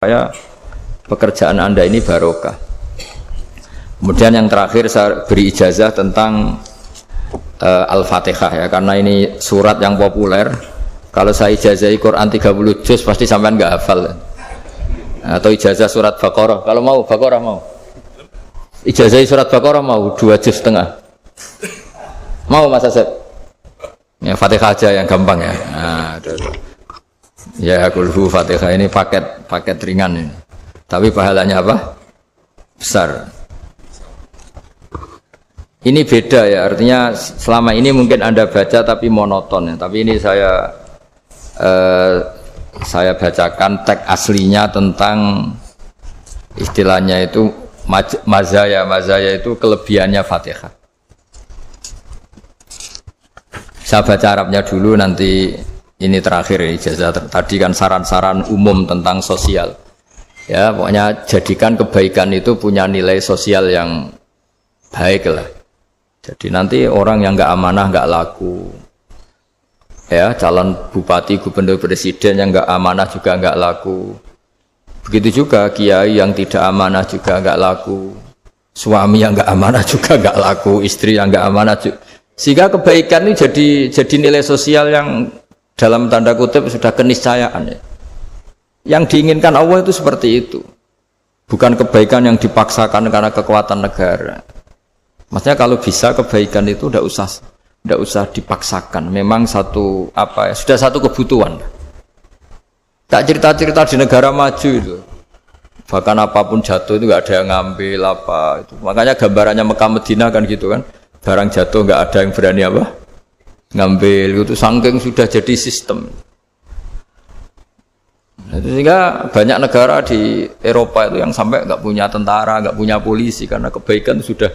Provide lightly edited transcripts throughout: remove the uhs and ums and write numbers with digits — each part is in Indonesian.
Saya pekerjaan Anda ini barokah. Kemudian yang terakhir saya beri ijazah tentang Al-Fatihah ya, karena ini surat yang populer. Kalau saya ijazahi Quran 30 juz pasti sampean nggak hafal. Atau ijazah surat Baqarah. Kalau mau Baqarah mau. Ijazahi surat Baqarah mau 2 juz setengah. Mau Mas Asep? Ya Fatihah aja yang gampang ya. Nah, ya kulhu Fatihah ini paket ringan ini. Tapi pahalanya apa? Besar. Ini beda ya, artinya selama ini mungkin Anda baca tapi monoton ya. Tapi ini saya bacakan teks aslinya tentang istilahnya itu mazaya itu kelebihannya Fatihah. Saya baca Arabnya dulu, nanti ini terakhir ijazah. Tadi kan saran-saran umum tentang sosial. Ya, pokoknya jadikan kebaikan itu punya nilai sosial yang baik lah. Jadi nanti orang yang nggak amanah nggak laku. Ya, calon bupati, gubernur, presiden yang nggak amanah juga nggak laku. Begitu juga kiai yang tidak amanah juga nggak laku. Suami yang nggak amanah juga nggak laku. Istri yang nggak amanah juga. Sehingga kebaikan ini jadi nilai sosial yang dalam tanda kutip sudah keniscayaan ya. Yang diinginkan Allah itu seperti itu. Bukan kebaikan yang dipaksakan karena kekuatan negara. Maksudnya kalau bisa kebaikan itu tidak usah dipaksakan. Memang sudah satu kebutuhan. Tak cerita-cerita di negara maju itu. Bahkan apapun jatuh itu nggak ada yang ngambil apa itu. Makanya gambarannya Mekah Medina kan gitu kan. Barang jatuh nggak ada yang berani apa ngambil itu, saking sudah jadi sistem. Sehingga banyak negara di Eropa itu yang sampai nggak punya tentara, nggak punya polisi karena kebaikan sudah.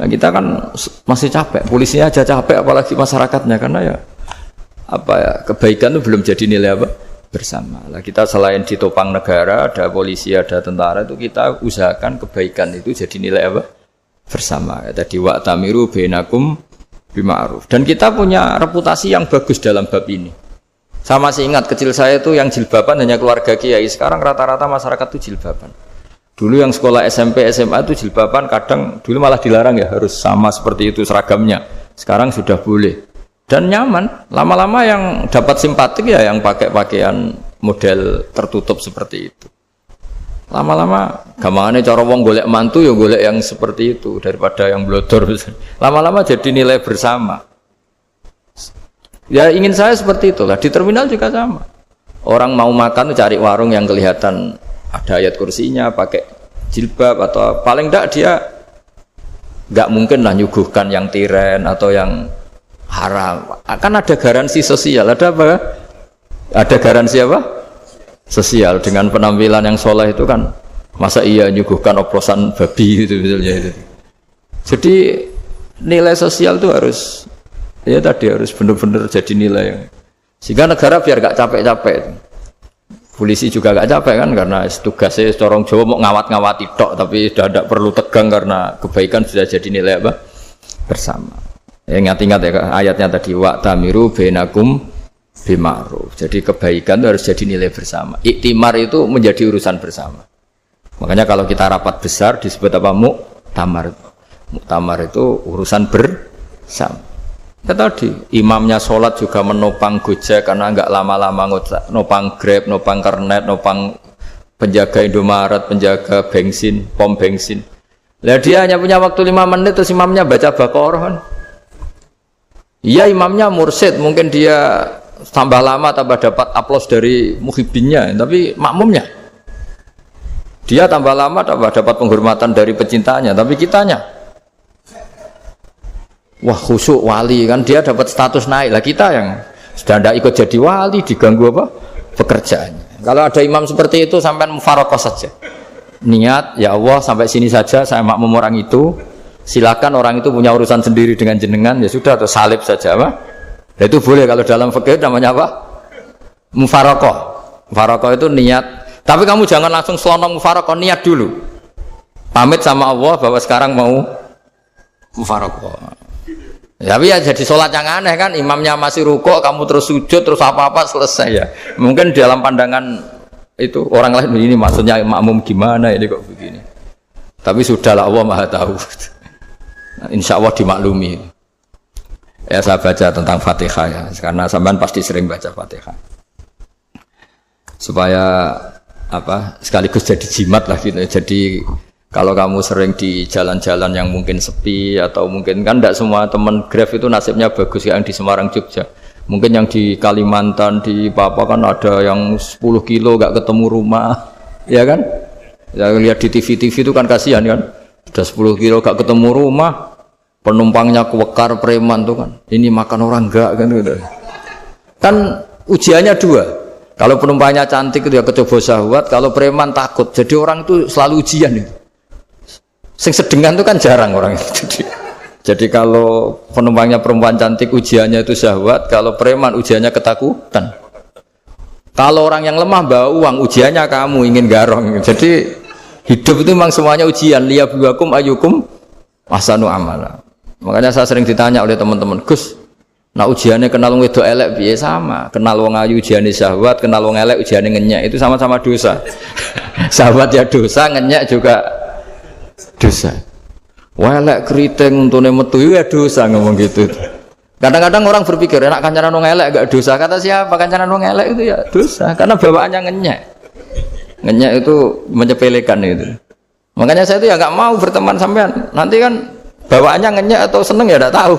Nah kita kan masih capek, polisinya aja capek apalagi masyarakatnya, karena ya kebaikan itu belum jadi nilai apa bersama. Nah, kita selain ditopang negara, ada polisi, ada tentara, itu kita usahakan kebaikan itu jadi nilai apa bersama. Tadi wa'tamiru bainakum bima'ruf. Dan kita punya reputasi yang bagus dalam bab ini. Saya masih ingat kecil saya itu yang jilbaban hanya keluarga kiai. Sekarang rata-rata masyarakat itu jilbaban. Dulu yang sekolah SMP, SMA itu jilbaban kadang dulu malah dilarang ya, harus sama seperti itu seragamnya. Sekarang sudah boleh. Dan nyaman. Lama-lama yang dapat simpatik ya yang pakai pakaian model tertutup seperti itu. Lama-lama gampangane cara wong golek mantu ya golek yang seperti itu daripada yang blodor. Lama-lama jadi nilai bersama. Ya ingin saya seperti itulah. Di terminal juga sama. Orang mau makan cari warung yang kelihatan ada ayat kursinya, pakai jilbab, atau paling enggak dia enggak mungkin lah nyuguhkan yang tiren atau yang haram. Akan ada garansi sosial. Ada apa? Ada garansi apa? Sosial. Dengan penampilan yang soleh itu kan masa iya nyuguhkan oplosan babi itu misalnya itu. Jadi nilai sosial itu harus benar-benar jadi nilai yang, sehingga negara biar gak capek-capek. Polisi juga gak capek kan, karena tugasnya corong Jawa mau ngawat-ngawati tok, tapi sudah tidak perlu tegang karena kebaikan sudah jadi nilai apa bersama. Ingat-ingat ya ayatnya tadi, wa'tamiru bainakum bima'ruf. Jadi kebaikan itu harus jadi nilai bersama. Iktimar itu menjadi urusan bersama. Makanya kalau kita rapat besar disebut apa? Muktamar. Muktamar itu urusan bersama. Ya tadi imamnya sholat juga menopang Gojek karena enggak lama-lama nopang Grab, nopang Kernet, nopang penjaga Indomaret, penjaga bensin, pom bensin. Lah dia hanya punya waktu 5 menit terus imamnya baca Baqarah kan. Iya imamnya mursyid, mungkin dia tambah lama tambah dapat aplaus dari muhibbinnya, tapi makmumnya dia tambah lama tambah dapat penghormatan dari pecintanya, tapi kitanya wah khusyuk wali kan, dia dapat status naik lah. Kita yang sudah tidak ikut jadi wali diganggu apa pekerjaannya. Kalau ada imam seperti itu sampai mufaroqah saja, niat ya Allah sampai sini saja saya makmum orang itu, silakan orang itu punya urusan sendiri dengan jenengan, ya sudah, atau salib saja apa. Nah, itu boleh kalau dalam fikih namanya apa? Mufaroqah. Mufaroqah itu niat. Tapi kamu jangan langsung selonong mufaroqah, niat dulu. Pamit sama Allah bahwa sekarang mau mufaroqah. Tapi ya jadi sholat yang aneh kan, imamnya masih rukuk, kamu terus sujud, terus apa-apa selesai ya. Mungkin dalam pandangan itu orang lain ini maksudnya makmum gimana ini kok begini. Tapi sudahlah Allah Maha tahu. Insya Allah dimaklumi. Ya saya baca tentang Fatihah ya, karena sampean pasti sering baca Fatihah. Supaya apa sekaligus jadi jimat lah gitu. Jadi kalau kamu sering di jalan-jalan yang mungkin sepi atau mungkin kan tidak semua teman Grab itu nasibnya bagus yang di Semarang Jogja. Mungkin yang di Kalimantan di Papua kan ada yang 10 kilo gak ketemu rumah, ya kan? Ya lihat di TV itu kan kasihan kan, sudah 10 kilo gak ketemu rumah, penumpangnya kewekar preman tuh kan, ini makan orang enggak kan gitu. Kan ujiannya dua, kalau penumpangnya cantik itu ya kecoba syahwat, kalau preman takut, jadi orang itu selalu ujian itu. Sing sedengan itu kan jarang orang itu. Jadi kalau penumpangnya perempuan cantik ujiannya itu syahwat, kalau preman ujiannya ketakutan. Kalau orang yang lemah bawa uang ujiannya kamu ingin garong. Jadi hidup itu memang semuanya ujian. Liyabluwakum ayyukum ahsanu amala. Makanya saya sering ditanya oleh teman-teman, Gus, nah ujiannya kenal wong wedok elek piye sama? Kenal wong ayu ujiannya syahwat, kenal wong elek ujiannya ngenyek, itu sama-sama dosa. Syahwat ya dosa, ngenyek juga dosa. Wah elek keriting untune metu ya dosa ngomong gitu. Kadang-kadang orang berpikir enak kancanan wong elek gak dosa. Kata siapa kancanan wong elek itu ya dosa karena bawaannya ngenyek. Ngenyek itu menyepelekan itu. Makanya saya itu ya nggak mau berteman sampean. Nanti kan bawaannya ngenyek atau seneng ya tidak tahu.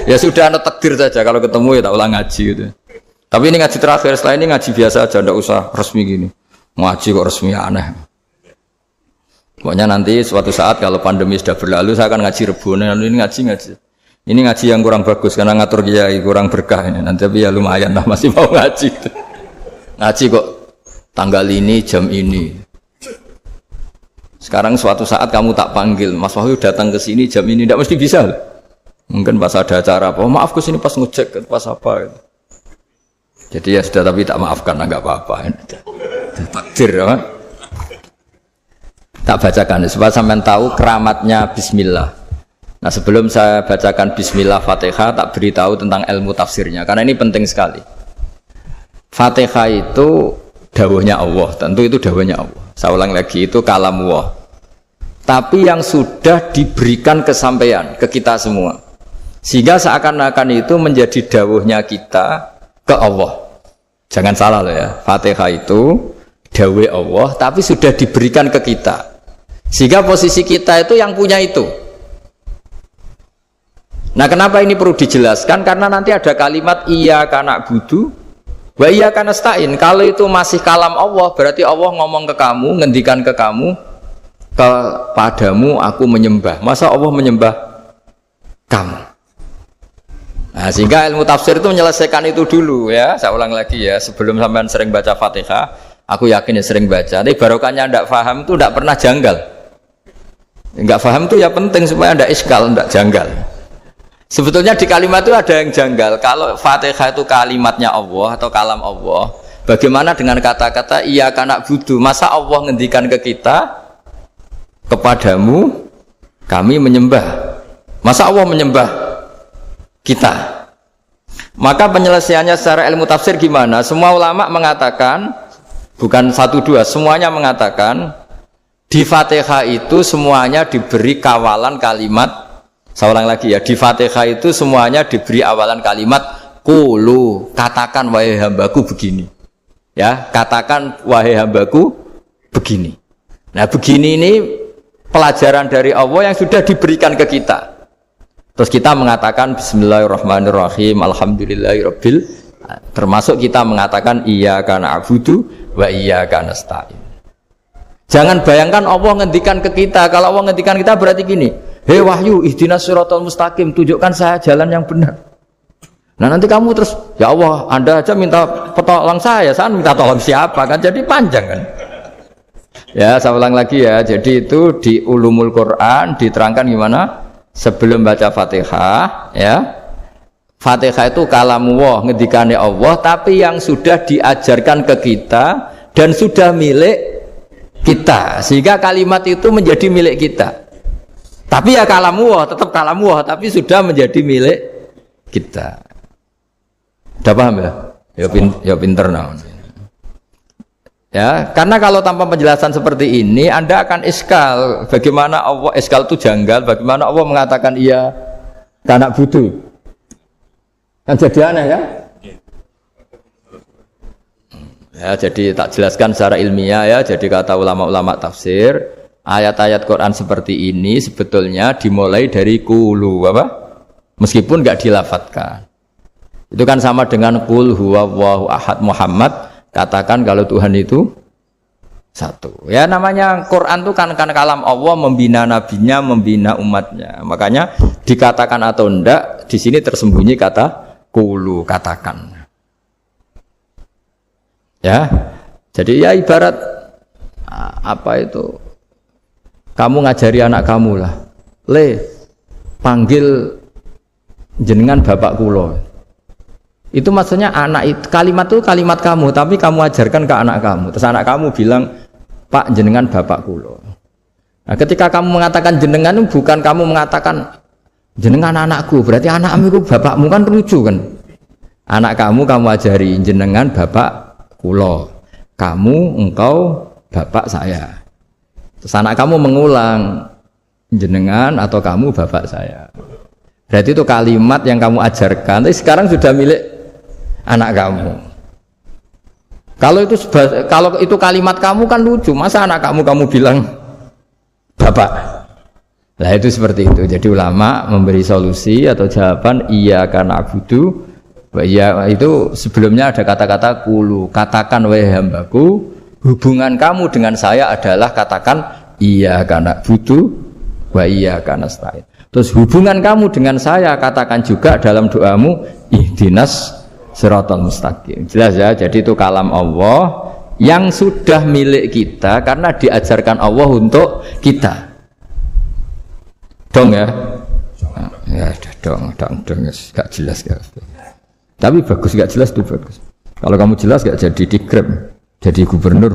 Ya sudah ada takdir saja kalau ketemu ya tak ulang ngaji gitu. Tapi ini ngaji terakhir, setelah ini ngaji biasa aja, tidak usah resmi gini. Ngaji kok resmi aneh. Pokoknya nanti suatu saat kalau pandemi sudah berlalu saya akan ngaji Rebonan, ini ngaji. Ini ngaji yang kurang bagus karena ngatur kiai kurang berkah ini. Nanti tapi ya lumayan lah masih mau ngaji. Ngaji kok tanggal ini jam ini. Sekarang suatu saat kamu tak panggil, Mas Wahyu datang ke sini jam ini, tidak mesti bisa. Mungkin pas ada acara apa, maaf ke sini pas ngecek pas apa. Gitu. Jadi ya sudah tapi tak maafkan, enggak apa-apa. Takdir ya. Tak bacakan supaya sampean tahu keramatnya bismillah. Nah, sebelum saya bacakan bismillah Fatihah, tak beritahu tentang ilmu tafsirnya karena ini penting sekali. Fatihah itu dawuhnya Allah, tentu itu dawuhnya Allah. Saya ulang lagi, itu kalam Allah. Tapi yang sudah diberikan kesampaian ke kita semua. Sehingga seakan-akan itu menjadi dawuhnya kita ke Allah. Jangan salah loh ya. Fatihah itu dawuh Allah tapi sudah diberikan ke kita. Sehingga posisi kita itu yang punya itu. Nah kenapa ini perlu dijelaskan? Karena nanti ada kalimat iyyaka na'budu wa iyyaka nasta'in. Kalau itu masih kalam Allah, berarti Allah ngomong ke kamu, ngendikan ke kamu, kepadamu aku menyembah. Masa Allah menyembah kamu? Nah sehingga ilmu tafsir itu menyelesaikan itu dulu ya. Saya ulang lagi ya, sebelum sampean sering baca Fatihah, aku yakin ya sering baca. Tapi barokahnya tidak paham itu tidak pernah janggal. Enggak paham itu ya penting supaya ada iskal, enggak janggal. Sebetulnya di kalimat itu ada yang janggal. Kalau Fatihah itu kalimatnya Allah atau kalam Allah, bagaimana dengan kata-kata iyyaka na'budu? Masa Allah ngendikan ke kita, kepadamu kami menyembah. Masa Allah menyembah kita? Maka penyelesaiannya secara ilmu tafsir gimana? Semua ulama mengatakan, bukan satu dua, semuanya mengatakan di Fatihah itu semuanya diberi kawalan kalimat. Saya ulang lagi ya, di Fatihah itu semuanya diberi awalan kalimat qulu, katakan wahai hambaku begini. Ya, katakan wahai hambaku begini. Nah, begini ini pelajaran dari Allah yang sudah diberikan ke kita. Terus kita mengatakan bismillahirrahmanirrahim, alhamdulillahirabbil, termasuk kita mengatakan iyyaka na'budu wa iyyaka nasta'in. Jangan bayangkan Allah ngendikan ke kita. Kalau Allah ngendikan kita berarti gini, hei Wahyu, ihdinas siratal mustaqim, tunjukkan saya jalan yang benar. Nah nanti kamu terus, ya Allah, Anda aja minta tolong saya minta tolong siapa kan? Jadi panjang kan? Ya, saya ulang lagi ya. Jadi itu di Ulumul Quran diterangkan gimana? Sebelum baca Fatihah, ya. Fatihah itu kalamullah, ngendikane Allah, tapi yang sudah diajarkan ke kita dan sudah milik kita, sehingga kalimat itu menjadi milik kita. Tapi ya kalamullah, tetap kalamullah, tapi sudah menjadi milik kita. Udah paham ya? Ya pinter nah. Ya, karena kalau tanpa penjelasan seperti ini Anda akan iskal. Bagaimana Allah iskal itu janggal, bagaimana Allah mengatakan iya karena butuh. Kan jadi aneh ya? Ya, jadi tak jelaskan secara ilmiah ya. Jadi kata ulama-ulama tafsir, ayat-ayat Quran seperti ini sebetulnya dimulai dari qulu apa? Meskipun enggak dilafatkan. Itu kan sama dengan qul huwallahu ahad Muhammad. Katakan kalau Tuhan itu satu. Ya namanya Quran itu kan kalam Allah membina nabinya, membina umatnya. Makanya dikatakan atau enggak, di sini tersembunyi kata qulu, katakan. Ya. Jadi ya ibarat apa itu? Kamu ngajari anak kamu lah. Le, panggil jenengan bapak kula. Itu maksudnya anak itu, kalimat itu kalimat kamu, tapi kamu ajarkan ke anak kamu. Terus anak kamu bilang, Pak jenengan bapak kulo. Nah, ketika kamu mengatakan jenengan, bukan kamu mengatakan jenengan anakku, berarti anakmu itu bapakmu, kan lucu kan? Anak kamu ajari jenengan bapak kulo, kamu engkau bapak saya. Terus anak kamu mengulang jenengan atau kamu bapak saya. Berarti itu kalimat yang kamu ajarkan, tapi sekarang sudah milik anak kamu. Kalau itu kalimat kamu kan lucu, masa anak kamu bilang bapak. Nah itu seperti itu. Jadi ulama memberi solusi atau jawaban iya karena abudu. Iya itu sebelumnya ada kata-kata qulu, katakan wahai hambaku, hubungan kamu dengan saya adalah katakan iya karena abudu wa iya karena nasta'in. Terus hubungan kamu dengan saya katakan juga dalam doamu ihdinas siratal mustaqim. Jelas ya, jadi itu kalam Allah yang sudah milik kita karena diajarkan Allah untuk kita. Dong ya? Ya dong, gak jelas ya. Tapi bagus, gak jelas itu bagus. Kalau kamu jelas gak jadi dikrep, jadi gubernur.